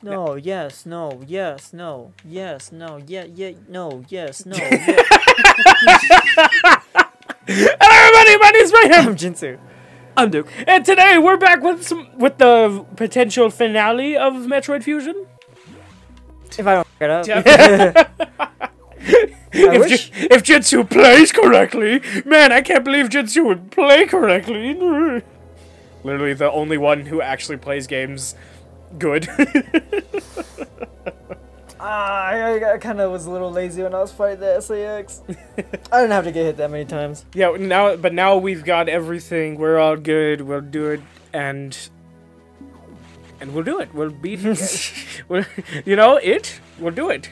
No, yes, no, yes, no, yes, no, no, yes, no, yes. Hello everybody, my name's Mayhem. I'm Jinsu. I'm Duke. And today we're back with the potential finale of Metroid Fusion. If I don't fuck it up. If Jinsu plays correctly, man, I can't believe Jinsu would play correctly. Literally the only one who actually plays games good. I kind of was a little lazy when I was fighting the SAX. I didn't have to get hit that many times. Yeah, now we've got everything. We're all good. We'll do it, and we'll do it. We'll beat we'll do it.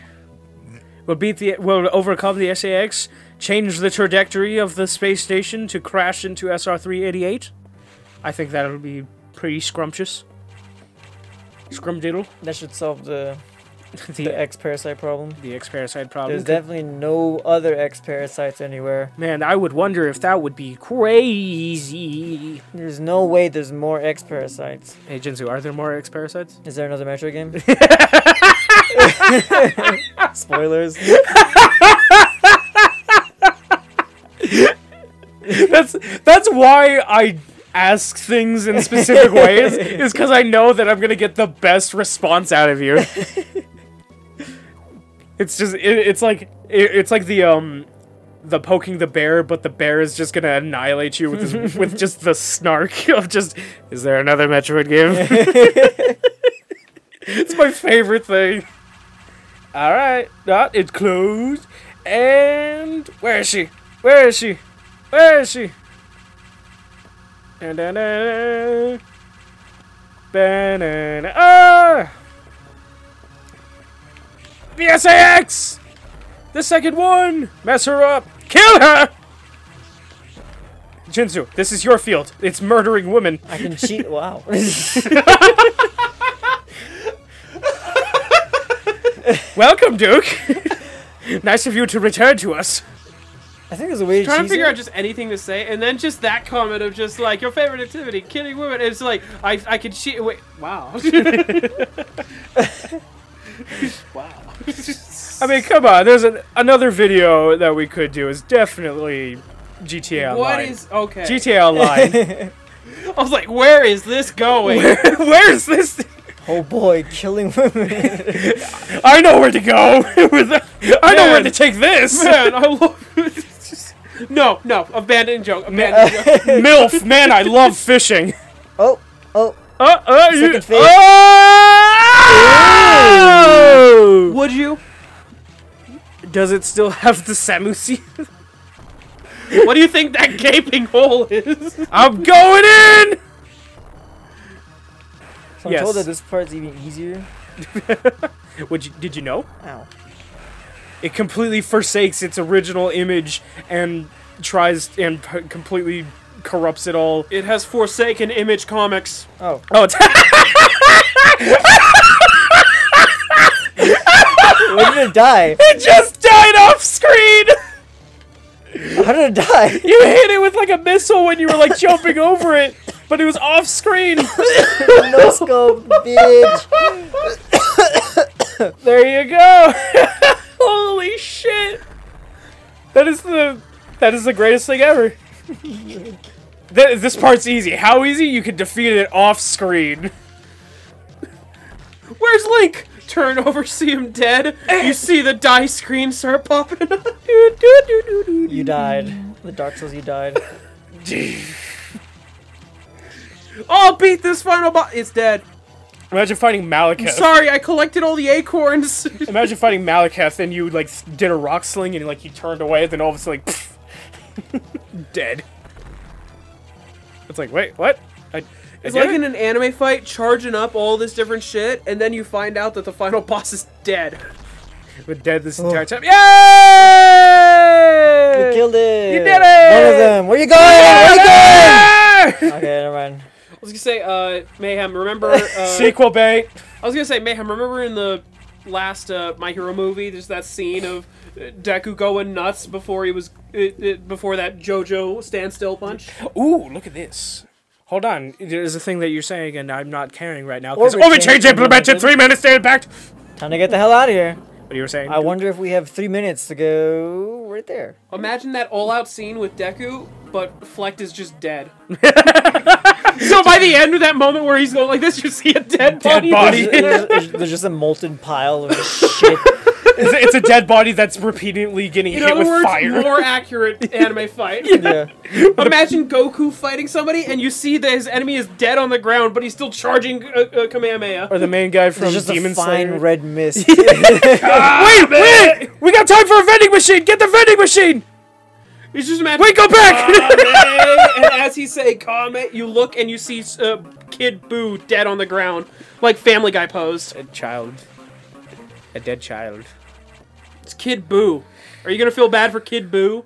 We'll overcome the SAX, change the trajectory of the space station to crash into SR-388. I think that'll be pretty scrumptious. Scrumdiddle. That should solve the X-Parasite problem. The X-Parasite problem. There's definitely no other X-Parasites anywhere. Man, I would wonder if that would be crazy. There's no way there's more X-Parasites. Hey, Jinsu, are there more X-Parasites? Is there another Metroid game? Spoilers. That's why I ask things in specific ways, is because I know that I'm gonna get the best response out of you. It's just it's like the poking the bear, but the bear is just gonna annihilate you with just the snark of just, is there another Metroid game? It's my favorite thing. All right, it's closed. And where is she? Where is she? Where is she? Banana. Ah! The SAX! The second one! Mess her up! Kill her! Jinsu, this is your field. It's murdering women. I can cheat. Wow. Welcome, Duke. Nice of you to return to us. I think there's a way to Trying to cheese figure it. out just anything to say, and then just that comment of just like your favorite activity, killing women. It's like I could cheat. Wait, wow. Wow. I mean, come on. There's another video that we could do. Is definitely GTA Online. What is okay? GTA Online. I was like, where is this going? Where is this? Oh boy, killing women. I know where to go. I know where to take this. Man, I love. No, abandoned joke. Abandoned joke. MILF, man, I love fishing. Oh. You, fish. oh! Would you? Does it still have the Samus? What do you think that gaping hole is? I'm going in! So I'm told that this part's even easier. Did you know? Ow. It completely forsakes its original image and tries and completely corrupts it all. It has forsaken Image Comics. Oh. Oh, it's When did it die? it just died off screen! How did it die? You hit it with like a missile when you were like jumping over it, but it was off screen. No scope, bitch. There you go. Holy shit. That is the greatest thing ever. This part's easy. How easy? You can defeat it off screen. Where's Link? Turn over, see him dead. You see the die screen start popping up. You died. The Dark Souls, you died. Oh, beat this final boss. It's dead. Imagine fighting Malekith. Sorry, I collected all the acorns. Imagine fighting Malekith and you like did a rock sling and like you turned away, and then all of a sudden like dead. It's like, wait, what? It's like in an anime fight, charging up all this different shit, and then you find out that the final boss is dead. We're dead this entire time. Yay! You killed it. You did it! One of them. Where you going? Where you going? Okay, never mind. I was gonna say, Mayhem, remember... Sequel bait. I was gonna say, Mayhem, remember in the last My Hero movie, there's that scene of Deku going nuts before he was... before that JoJo standstill punch? Ooh, look at this. Hold on. There's a thing that you're saying, and I'm not caring right now. Orbit Orbit change change implemented. 3 minutes to impact. Time to get the hell out of here. What you were saying? I wonder if we have 3 minutes to go right there. Imagine that all-out scene with Deku, but Fleck is just dead. So by the end of that moment where he's going like this, you see a dead body. There's just a molten pile of shit. It's a dead body that's repeatedly getting hit with fire. More accurate anime fight. Yeah. Imagine Goku fighting somebody and you see that his enemy is dead on the ground, but he's still charging Kamehameha. Or the main guy from Just Demon a fine Slayer. red mist. Wait! We got time for a vending machine! Get the vending machine! He's just imagine. Wait, go back! And as he say Kame, you look and you see Kid Buu dead on the ground, like Family Guy pose. A child. A dead child. It's Kid Buu. Are you gonna feel bad for Kid Buu?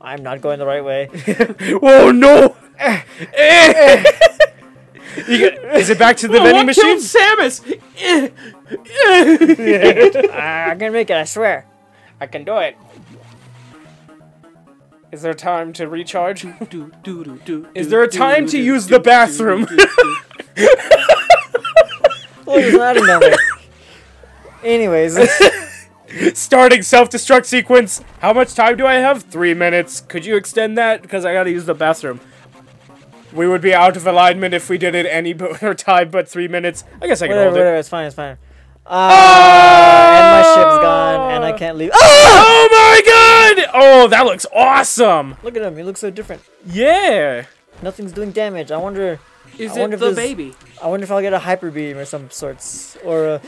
I'm not going the right way. Oh no! Is it back to the vending machine? Killed Samus? I can make it, I swear. I can do it. Is there time to recharge? Is there a time to use the bathroom? Well, there's not another. Anyways. Starting self-destruct sequence. How much time do I have? 3 minutes. Could you extend that? Because I gotta use the bathroom. We would be out of alignment if we did it any other time but 3 minutes. I guess I can hold it. Whatever, it's fine, it's fine. And my ship's gone, and I can't leave. Oh my god! Oh, that looks awesome! Look at him, he looks so different. Yeah! Nothing's doing damage. I wonder Is I wonder it if the there's- baby? I wonder if I'll get a hyper beam or some sorts. Or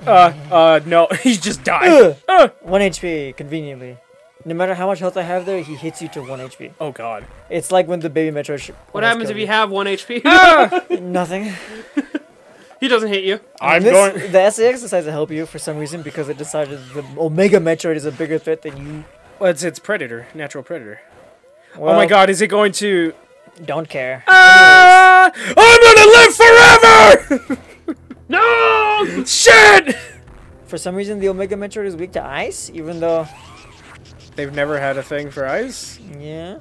No, he just died. 1 HP, conveniently. No matter how much health I have there, he hits you to 1 HP. Oh god. It's like when the baby Metroid What happens if you have 1 HP? Nothing. He doesn't hit you. I'm This- going... The SAX decides to help you for some reason because it decided the Omega Metroid is a bigger threat than you. Well, it's Predator. Natural Predator. Well, Oh my god, is it going to... Don't care. I'm gonna live forever! No! Shit! For some reason, the Omega Metroid is weak to ice, even though... They've never had a thing for ice? Yeah.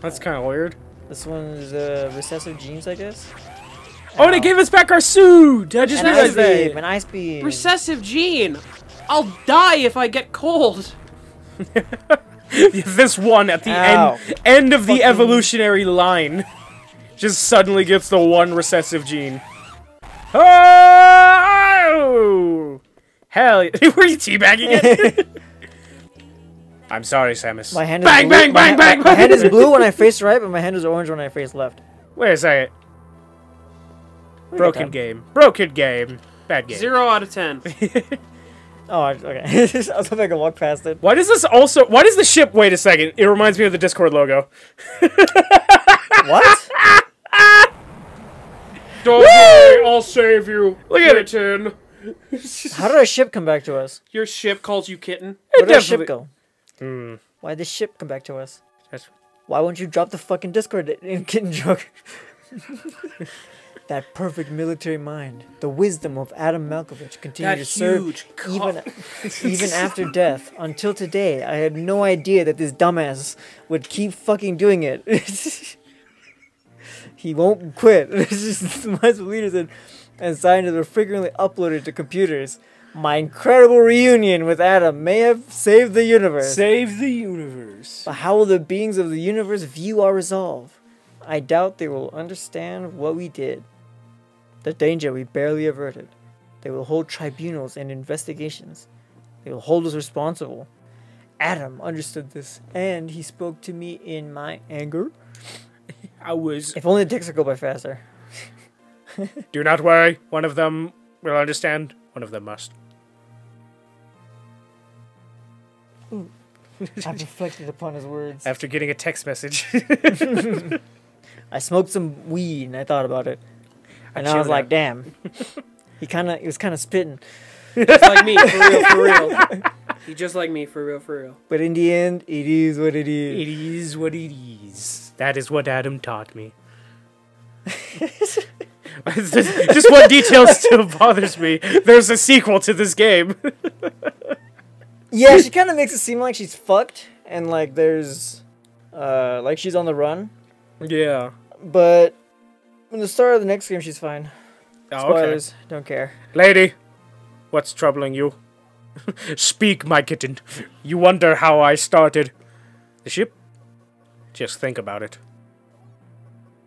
That's kind of weird. This one's recessive genes, I guess. Oh, they gave us back our suit! I just An ice realized that. beam, an ice beam. Recessive gene. I'll die if I get cold. This one at the Ow. end of the Fucking- evolutionary line just suddenly gets the one recessive gene. Oh! Hell, were you teabagging it? I'm sorry, Samus. My hand is Bang, blue. bang, bang, bang, My bang. hand is blue when I face right, but my hand is orange when I face left. Wait a second. We got Broken time. game. Broken game. Bad game. 0 out of 10. Oh, okay. I was hoping I could walk past it. Why does this also... Why does the ship... Wait a second. It reminds me of the Discord logo. What? Don't worry, I'll save you. Look at it. Kitten. How did our ship come back to us? Your ship calls you kitten. Where did our definitely- ship go? Hmm. Why did the ship come back to us? That's- Why won't you drop the fucking Discord in kitten joke? That perfect military mind, the wisdom of Adam Malkovich continued That to serve huge even after death. Until today, I had no idea that this dumbass would keep fucking doing it. He won't quit. It's just my leaders and scientists were frequently uploaded to computers. My incredible reunion with Adam may have saved the universe. Save the universe. But how will the beings of the universe view our resolve? I doubt they will understand what we did. The danger we barely averted. They will hold tribunals and investigations. They will hold us responsible. Adam understood this, and he spoke to me in my anger. I was... If only the ticks would go by faster. Do not worry. One of them will understand. One of them must. I reflected upon his words. After getting a text message. I smoked some weed and I thought about it. And I was like, damn. He was kinda spitting. Just like me, for real, for real. He just like me, for real, for real. But in the end, it is what it is. It is what it is. That is what Adam taught me. Just one detail still bothers me. There's a sequel to this game. Yeah, she kind of makes it seem like she's fucked, and like there's, like she's on the run. Yeah. But in the start of the next game, she's fine. Oh, Spoilers, don't care. Lady, what's troubling you? Speak, my kitten. You wonder how I started the ship? Just think about it.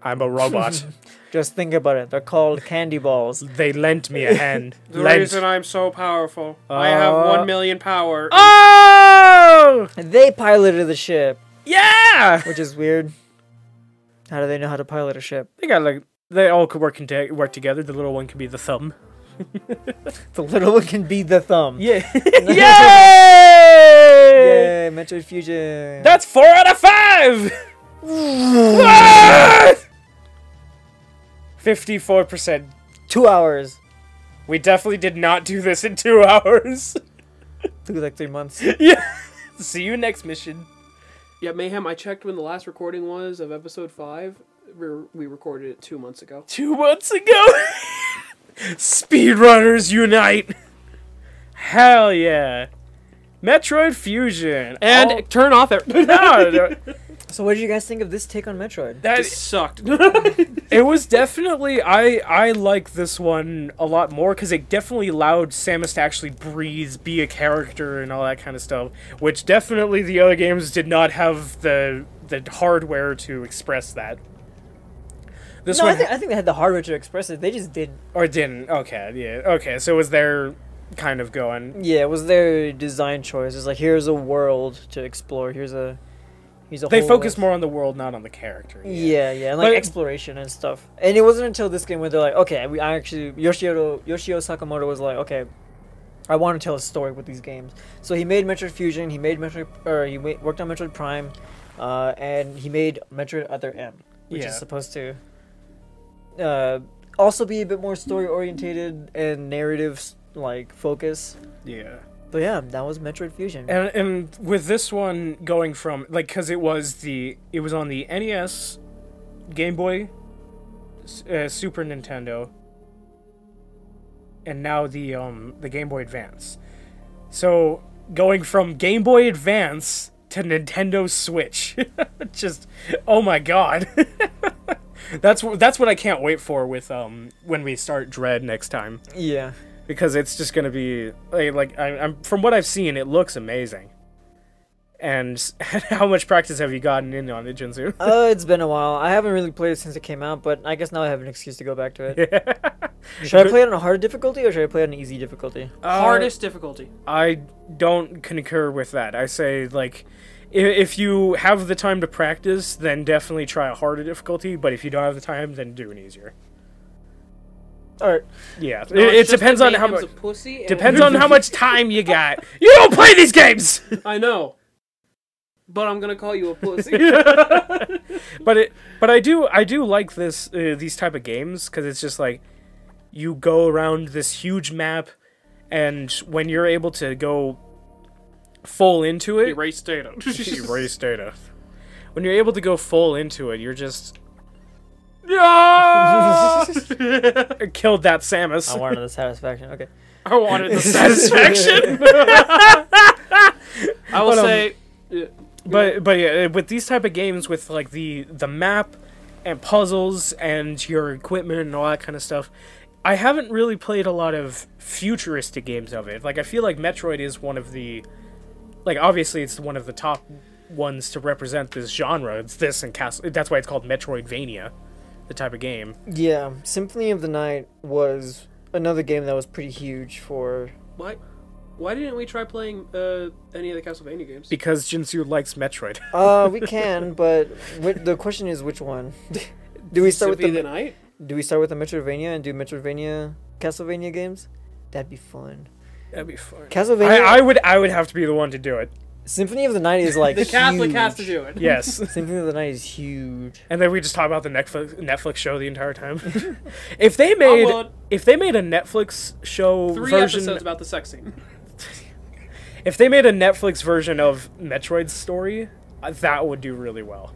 I'm a robot. Just think about it. They're called candy balls. They lent me a hand. The reason I'm so powerful. I have 1 million power. Oh! They piloted the ship, Yeah! which is weird. How do they know how to pilot a ship? They got like they all could work together. The little one can be the thumb. The little one can be the thumb. Yeah. Yay! Yay! Metroid Fusion. That's 4 out of 5. What? 54%. 2 hours. We definitely did not do this in 2 hours. Took like 3 months. Yeah. See you next mission. Yeah, Mayhem, I checked when the last recording was of episode 5. We recorded it 2 months ago. 2 months ago. Speedrunners unite. Hell yeah. Metroid Fusion. And turn off it. No. So what did you guys think of this take on Metroid? That It sucked. it was definitely I like this one a lot more because it definitely allowed Samus to actually breathe, be a character, and all that kind of stuff. Which definitely the other games did not have the hardware to express that. This No, one I think they had the hardware to express it. They just didn't. or didn't. Okay, yeah, okay. So it was their kind of going. Yeah, it was their design choice. It's like, here's a world to explore. Here's a They whole focus list. more on the world, not on the character. Yeah, and like But- exploration and stuff. And it wasn't until this game where they're like, okay, Yoshio Sakamoto was like, okay, I want to tell a story with these games. So he made Metroid Fusion, he worked on Metroid Prime, and he made Metroid Other M, which Yeah. is supposed to also be a bit more story orientated and narrative like focus. Yeah. But yeah, that was Metroid Fusion. And with this one going from like because it was on the NES, Game Boy, Super Nintendo, and now the Game Boy Advance. So going from Game Boy Advance to Nintendo Switch, just oh my god, that's what I can't wait for with when we start Dread next time. Yeah. Because it's just gonna be I'm from what I've seen, it looks amazing. And how much practice have you gotten in on it, Jinzu? It's been a while. I haven't really played it since it came out, but I guess now I have an excuse to go back to it. Should I play it on a hard difficulty or should I play it on an easy difficulty? Hardest difficulty. I don't concur with that. I say like, if you have the time to practice, then definitely try a harder difficulty. But if you don't have the time, then do an easier. All right. Yeah, No, it it's just depends that on how Mayhem's much. a pussy and- Depends on how much time you got. You don't play these games. I know. But I'm gonna call you a pussy. But I do like this these type of games because it's just like you go around this huge map, and when you're able to go full into it, Erase data. erase data. When you're able to go full into it, you're just killed that Samus. I wanted the satisfaction. Okay. I wanted the satisfaction. I will But, say... But yeah, with these type of games with like the map and puzzles and your equipment and all that kind of stuff, I haven't really played a lot of futuristic games of it. Like I feel like Metroid is one of the, like obviously it's one of the top ones to represent this genre. It's this and Castle. That's why it's called Metroidvania, the type of game. Yeah, Symphony of the Night was another game that was pretty huge for... Why didn't we try playing any of the Castlevania games? Because Jinsu likes Metroid. We can, but the question is which one? Do we start Symphony with of the Night? Do we start with the Metroidvania and do Metroidvania Castlevania games? That'd be fun. That'd be fun. Castlevania. I would have to be the one to do it. Symphony of the Night is like The Catholic huge. has to do it. Yes. Symphony of the Night is huge. And then we just talk about the Netflix show the entire time. If they I made would. a Netflix show 3 version, episodes about the sex scene. if they made a Netflix version of Metroid's story, that would do really well.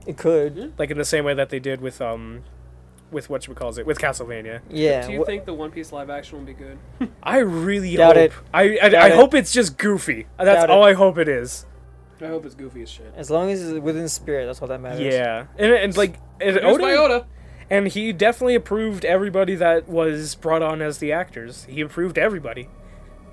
It could. Like in the same way that they did with whatchamacallit, with Castlevania. Yeah. Do you think the One Piece live action will be good? I really Doubt hope. it. I Doubt it. hope it's just goofy. That's Doubt all it. I hope it is. I hope it's goofy as shit. As long as it's within spirit, that's all that matters. Yeah, and like Here's my Oda. and he definitely approved everybody that was brought on as the actors. He approved everybody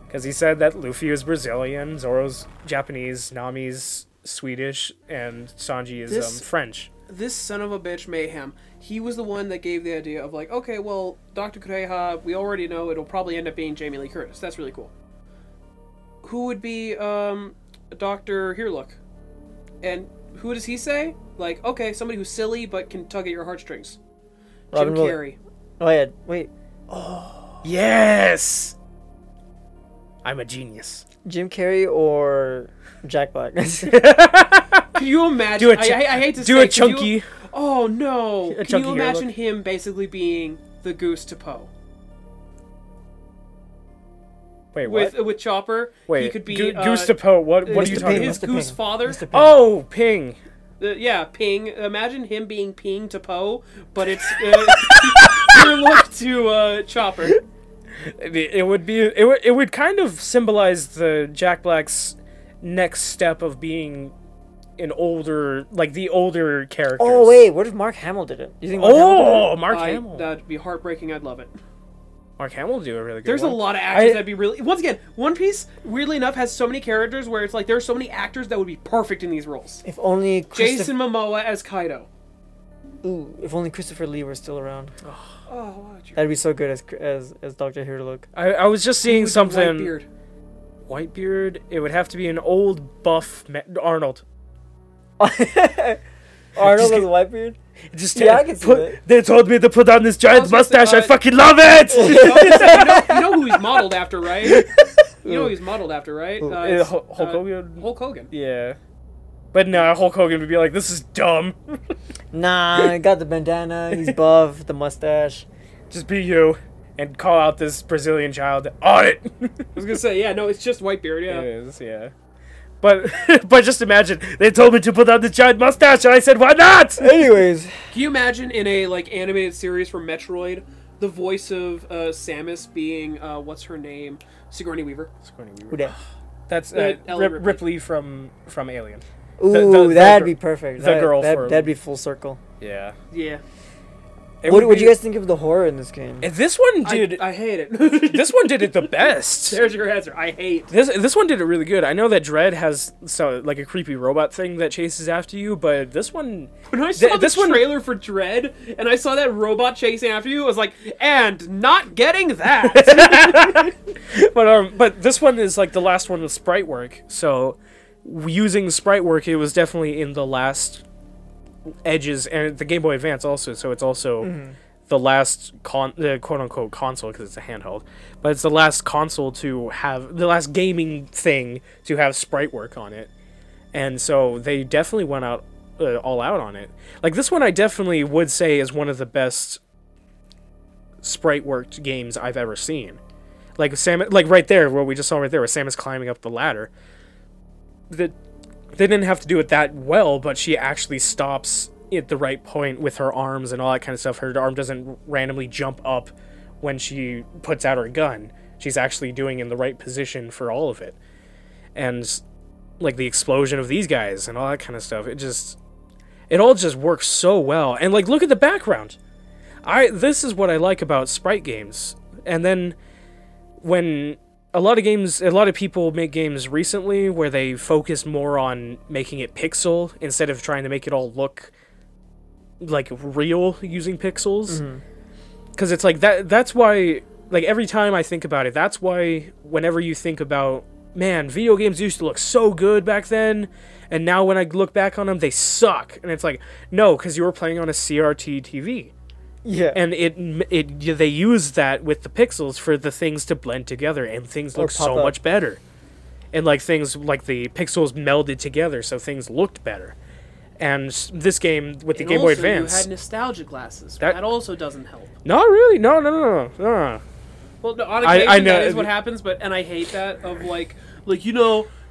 because he said that Luffy is Brazilian, Zoro's Japanese, Nami's Swedish, and Sanji is French. This son of a bitch Mayhem. He was the one that gave the idea of like, okay, well, Dr. Kureha, we already know it'll probably end up being Jamie Lee Curtis. That's really cool. Who would be Dr. Herelook? And who does he say? Like, okay, somebody who's silly but can tug at your heartstrings. Jim Carrey. Oh yeah, wait. Oh yes, I'm a genius. Jim Carrey or Jack Black? Can you imagine? I hate to say, do a chunky. Oh no! A Can you chunky imagine Herelook. him basically being the Goose to Poe? Wait, what? With Chopper, Wait, he could be Goose to Poe. What are you Mr. talking Ping. his about? Mr. Goose Ping. father. Mr. Ping. Oh, Ping. Yeah, Ping. Imagine him being Ping to Poe, but it's Herelook to Chopper. It would kind of symbolize the Jack Black's next step of being an older, like the older characters. Oh wait, what if Mark Hamill did it? You think Mark Hamill did it? Mark Hamill. That'd be heartbreaking. I'd love it. Mark Hamill would do a really good There's one. a lot of actors that'd be really. Once again, One Piece, weirdly enough, has so many characters where it's like there are so many actors that would be perfect in these roles. If only Jason Momoa as Kaido. Ooh, if only Christopher Lee were still around. Oh, That'd be so good as Dr. Herelook. I was just seeing something. Whitebeard. Whitebeard? It would have to be an old buff Arnold. Arnold with a white beard? Just Yeah, I can see that. They told me to put on this giant was gonna say, mustache. I fucking love it. you know who he's modeled after, right? You know who he's modeled after, right? It's, Hulk Hogan. Hulk Hogan. Yeah, but no, Hulk Hogan would be like, "This is dumb." Nah, I got the bandana, he's buff, the mustache. Just be you and call out this Brazilian child on it. I was gonna say, yeah, no, it's just Whitebeard, yeah. It is, yeah. But just imagine they told me to put on this giant mustache, and I said, "Why not?" Anyways, Can you imagine in a like animated series for Metroid, the voice of Samus being what's her name, Sigourney Weaver? who dat? That's Ellen Ripley from Alien. Ooh, that'd be perfect. the girl for- that'd be full circle. Yeah. Yeah. What do you guys think of the horror in this game? This one did. I hate it. This one did it the best. There's your answer. I hate. This one did it really good. I know that Dread has like a creepy robot thing that chases after you, but this one. When I saw this the one- trailer for Dread and I saw that robot chasing after you, I was like, and not getting that. But this one is like the last one with sprite work. So using sprite work, it was definitely in the last edges, and the Game Boy Advance also. So it's also the last quote unquote console because it's a handheld, but it's the last console to have the last gaming thing to have sprite work on it, and so they definitely went out all out on it. Like this one, I definitely would say is one of the best sprite worked games I've ever seen. Like like right there, what we just saw right there, where Samus climbing up the ladder. They didn't have to do it that well, but she actually stops at the right point with her arms and all that kind of stuff. Her arm doesn't randomly jump up when she puts out her gun. She's actually doing in the right position for all of it. And like the explosion of these guys and all that kind of stuff, it all just works so well. And like, look at the background. This is what I like about sprite games. And then when a lot of people make games recently where they focus more on making it pixel instead of trying to make it all look like real using pixels. Because it's like that's why, like, every time I think about it, that's why whenever you think about, man, video games used to look so good back then, and now when I look back on them, they suck. And it's like, no, because you were playing on a CRT TV. Yeah. And they use that with the pixels for the things to blend together, and things look so much better. And like things like the pixels melded together, so things looked better. And this game with the Game Boy Advance, you had nostalgia glasses. That also doesn't help. Not really. No. Well, no, on occasion that is what happens, and I hate that of like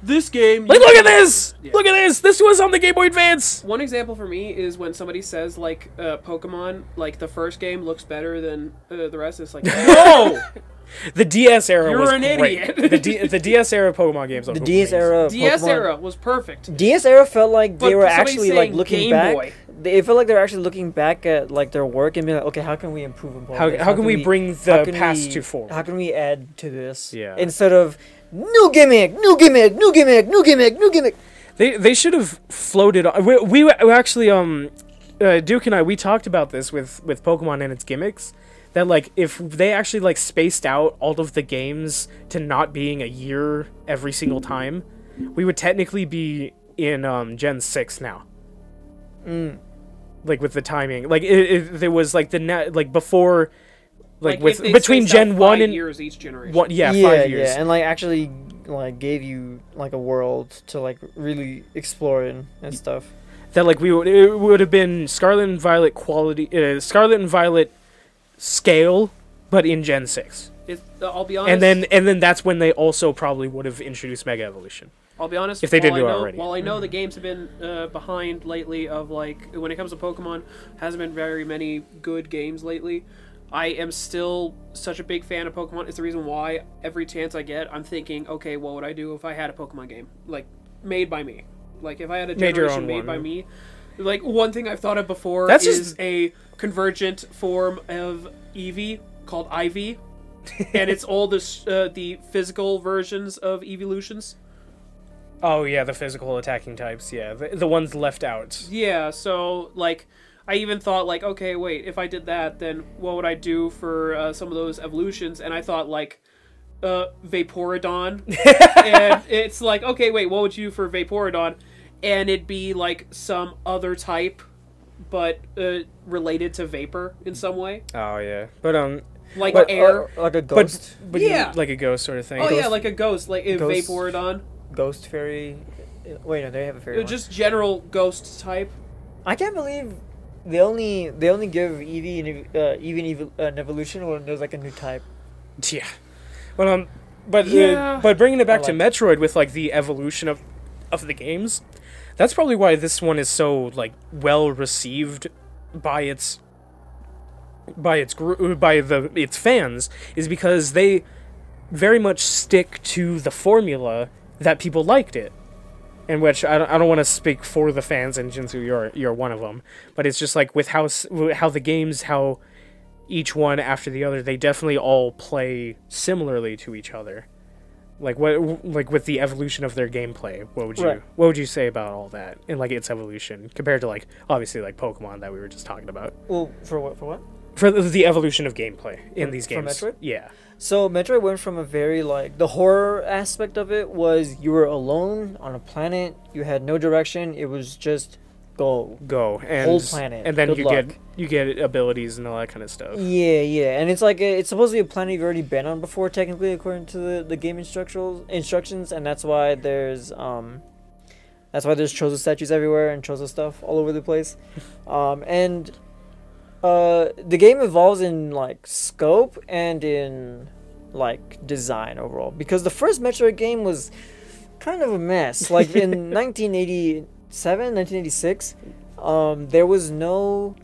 this game. Like, look at this! Yeah. Look at this! This was on the Game Boy Advance! One example for me is when somebody says, like, Pokemon, like, the first game looks better than the rest. It's like, no! The DS era was You're an great. idiot. The DS era Pokemon games. The DS era. DS Pokemon, era was perfect. DS era felt like they But were somebody actually like saying looking Game back. Boy. They felt like they were actually looking back at like their work and being like, okay, how can we improve upon this? How can we bring the past to forward? How can we add to this? Yeah. Instead of new gimmick, new gimmick, new gimmick, new gimmick, new gimmick. They should have floated on. We actually Duke and I, we talked about this with Pokemon and its gimmicks. That, like, if they actually, like, spaced out all of the games to not being a year every single time, we would technically be in Gen 6 now. Like, with the timing. Like, there was, like, before, like with between Gen 1 and... years each generation. 5 years. Yeah, and, like, actually, like, gave you, like, a world to, like, really explore in and stuff. That, like, it would have been Scarlet and Violet quality... Scarlet and Violet... scale, but in Gen 6. I'll be honest. And then that's when they also probably would have introduced Mega Evolution. I'll be honest. If they didn't do it already. While I know the games have been behind lately, of like when it comes to Pokemon, hasn't been very many good games lately. I am still such a big fan of Pokemon. It's the reason why every chance I get, I'm thinking, okay, what would I do if I had a Pokemon game like made by me? Like if I had a generation made by me. Like, one thing I've thought of before is a convergent form of Eevee called Ivy, and it's all the physical versions of evolutions. Oh, yeah, the physical attacking types, yeah. The ones left out. Yeah, so, like, I even thought, like, okay, wait, if I did that, then what would I do for some of those evolutions? And I thought, like, Vaporeon. And it's like, okay, wait, what would you do for Vaporeon? And it'd be like some other type, but related to vapor in some way. Oh yeah, but air, like a ghost. But yeah, like a ghost sort of thing. Oh yeah, like a ghost, like a Vaporeon. Ghost fairy. Wait, no, they have a fairy. Just general ghost type. I can't believe they only give Eevee an evolution when there's like a new type. Yeah, but bringing it back to Metroid with like the evolution of the games. That's probably why this one is so like well received by its fans, is because they very much stick to the formula that people liked it, and which I don't want to speak for the fans, and Jinsu, you're one of them, but it's just like with how the games, how each one after the other, they definitely all play similarly to each other. Like with the evolution of their gameplay, what would you say about all that and like its evolution compared to like obviously like Pokemon that we were just talking about? Well, for what? For the evolution of gameplay in these games. For Metroid? Yeah. So Metroid went from a very like the horror aspect of it was you were alone on a planet, you had no direction, it was just go and whole planet, and then Good you get abilities and all that kind of stuff. Yeah, and it's like it's supposedly a planet you've already been on before, technically, according to the game instructions, and that's why there's Chozo statues everywhere and Chozo stuff all over the place, and the game evolves in like scope and in like design overall, because the first Metroid game was kind of a mess. Like in 1986, there was no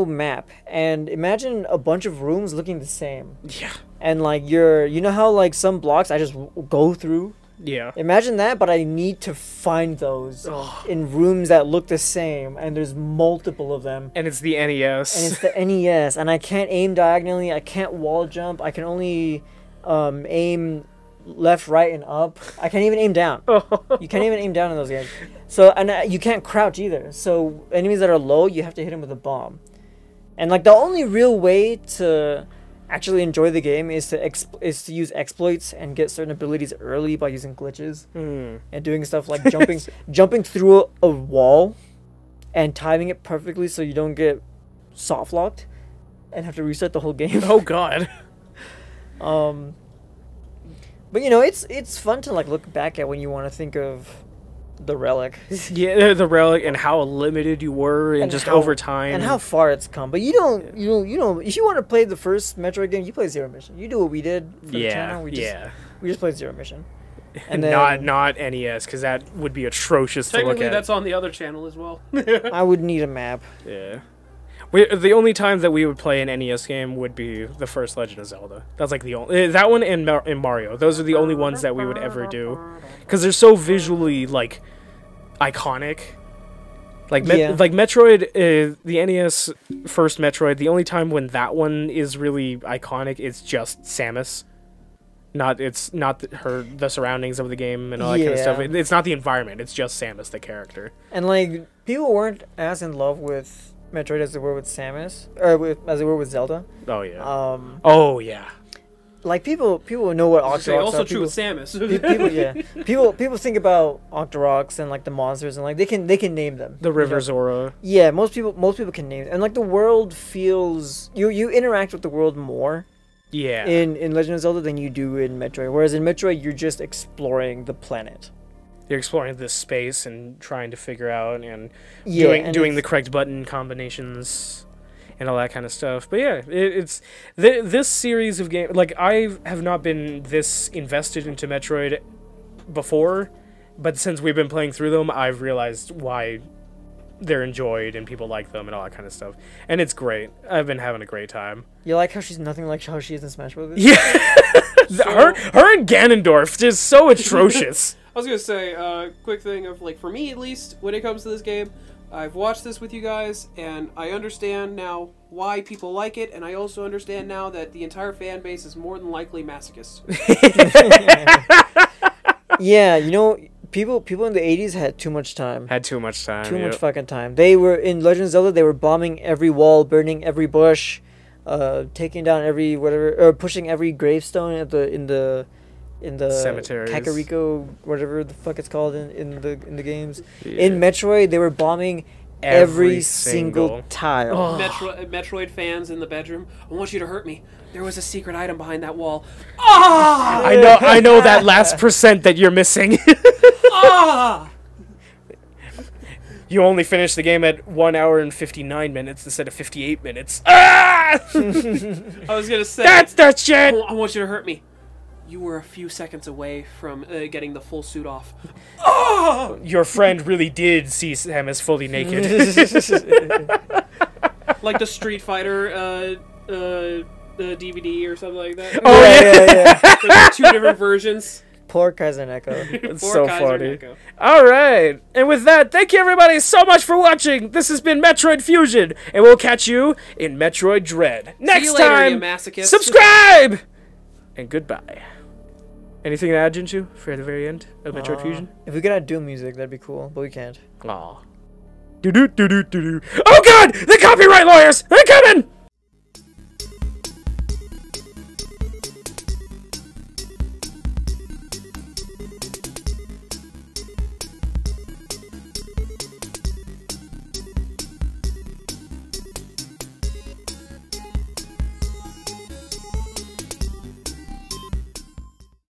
map, and imagine a bunch of rooms looking the same. Yeah. And like you know how like some blocks I just go through? Yeah. Imagine that, but I need to find those in rooms that look the same, and there's multiple of them. And it's the NES. And it's the NES, and I can't aim diagonally, I can't wall jump, I can only aim left, right, and up. I can't even aim down. You can't even aim down in those games. So, and you can't crouch either. So enemies that are low, you have to hit them with a bomb. And like the only real way to actually enjoy the game is to use exploits and get certain abilities early by using glitches and doing stuff like jumping through a wall and timing it perfectly so you don't get soft locked and have to restart the whole game. Oh god. But you know, it's fun to like look back at when you want to think of the relic. Yeah, the relic, and how limited you were, and just over time, and how far it's come. But you don't. If you want to play the first Metroid game, you play Zero Mission. You do what we did for the channel. We just played Zero Mission. And then not NES, because that would be atrocious to look Technically, at. that's on the other channel as well. I would need a map. Yeah. The only time that we would play an NES game would be the first Legend of Zelda. That's like the only... that one and Mario. Those are the only ones that we would ever do. Because they're so visually, like, iconic. Like, like Metroid, the NES first Metroid, the only time when that one is really iconic is just Samus. It's not the surroundings of the game and all that kind of stuff. It's not the environment, it's just Samus, the character. And, like, people weren't as in love with Metroid as they were with Samus, or as they were with Zelda. Oh, yeah. Oh, yeah. Like, people know what Octoroks are. Also true with Samus. People think about Octoroks and, like, the monsters, and, like, they can name them. The River Zora. Yeah, most people can name them. And, like, the world feels... You interact with the world more in Legend of Zelda than you do in Metroid. Whereas in Metroid, you're just exploring the planet. You're exploring this space and trying to figure out and doing the correct button combinations and all that kind of stuff. But yeah, it's this series of games. Like, I have not been this invested into Metroid before, but since we've been playing through them, I've realized why they're enjoyed and people like them and all that kind of stuff. And it's great. I've been having a great time. You like how she's nothing like how she is in Smash Bros? Yeah, her and Ganondorf just so atrocious. I was gonna say, quick thing of, like, for me at least, when it comes to this game, I've watched this with you guys, and I understand now why people like it, and I also understand now that the entire fan base is more than likely masochists. Yeah, you know, people in the 80s had too much time. Too much fucking time. They were, in Legend of Zelda, they were bombing every wall, burning every bush, taking down every whatever, or pushing every gravestone in the cemeteries. Kakariko, whatever the fuck it's called in the games. Yeah. In Metroid, they were bombing every single tile. Oh. Metroid fans in the bedroom, I want you to hurt me. There was a secret item behind that wall. Ah! I know that last % that you're missing. Ah! You only finished the game at 1 hour and 59 minutes instead of 58 minutes. Ah! I was gonna say, that's the shit. I want you to hurt me. You were a few seconds away from getting the full suit off. Oh! Your friend really did see Samus fully naked. Like the Street Fighter DVD or something like that. Oh, yeah. There's 2 different versions. Poor Kazaneko. It's so funny. Alright, and with that, thank you everybody so much for watching. This has been Metroid Fusion, and we'll catch you in Metroid Dread. Next See you later, time, you masochist. subscribe! And goodbye. Anything to add, Jinshu, for the very end of Metroid Fusion? If we could add Doom music, that'd be cool, but we can't. Aw. Do-do-do-do-do-do. Oh god! The copyright lawyers! They're coming!